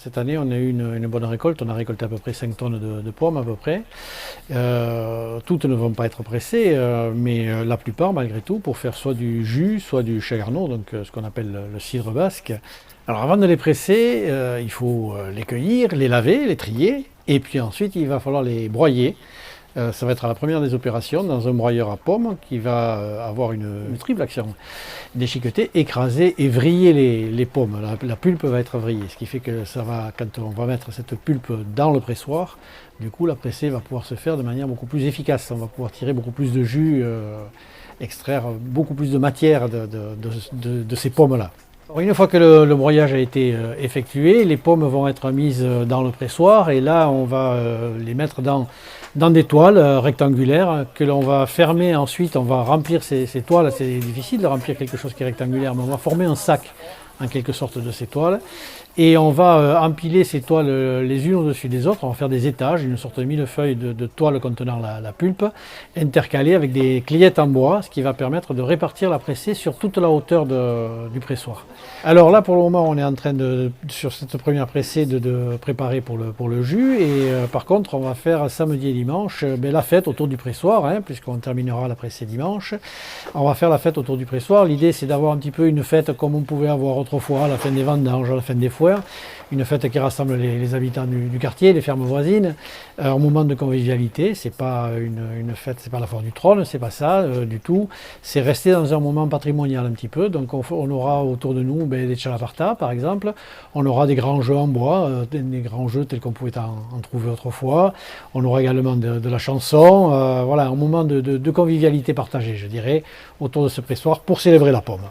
Cette année, on a eu une bonne récolte. On a récolté à peu près 5 tonnes de pommes à peu près. Toutes ne vont pas être pressées, mais la plupart, malgré tout, pour faire soit du jus, soit du chagarneau, donc ce qu'on appelle le cidre basque. Alors avant de les presser, il faut les cueillir, les laver, les trier, et puis ensuite il va falloir les broyer. Ça va être la première des opérations dans un broyeur à pommes qui va avoir une triple action. Déchiqueter, écraser et vriller les pommes. La pulpe va être vrillée, ce qui fait que ça va, quand on va mettre cette pulpe dans le pressoir, du coup la pressée va pouvoir se faire de manière beaucoup plus efficace. On va pouvoir tirer beaucoup plus de jus, extraire beaucoup plus de matière de ces pommes-là. Une fois que le broyage a été effectué, les pommes vont être mises dans le pressoir et là on va les mettre dans des toiles rectangulaires que l'on va fermer. Ensuite on va remplir ces toiles. C'est difficile de remplir quelque chose qui est rectangulaire, mais on va former un sac en quelque sorte de ces toiles et on va empiler ces toiles les unes au-dessus des autres. On va faire des étages, une sorte de millefeuille de toiles contenant la pulpe, intercalée avec des cleillettes en bois, ce qui va permettre de répartir la pressée sur toute la hauteur du pressoir. Alors là, pour le moment, on est en train sur cette première pressée de préparer pour le jus, et par contre, on va faire samedi et dimanche la fête autour du pressoir, hein, puisqu'on terminera la pressée dimanche. On va faire la fête autour du pressoir. L'idée, c'est d'avoir un petit peu une fête comme on pouvait avoir autrefois à la fin des vendanges, à la fin des foires, une fête qui rassemble les habitants du quartier, les fermes voisines, un moment de convivialité. C'est pas une fête, c'est pas la foire du trône, c'est pas ça du tout. C'est rester dans un moment patrimonial un petit peu. Donc on aura autour de nous des tchalapartas par exemple, on aura des grands jeux en bois, des grands jeux tels qu'on pouvait en trouver autrefois. On aura également de la chanson, voilà, un moment de convivialité partagée, je dirais, autour de ce pressoir pour célébrer la pomme.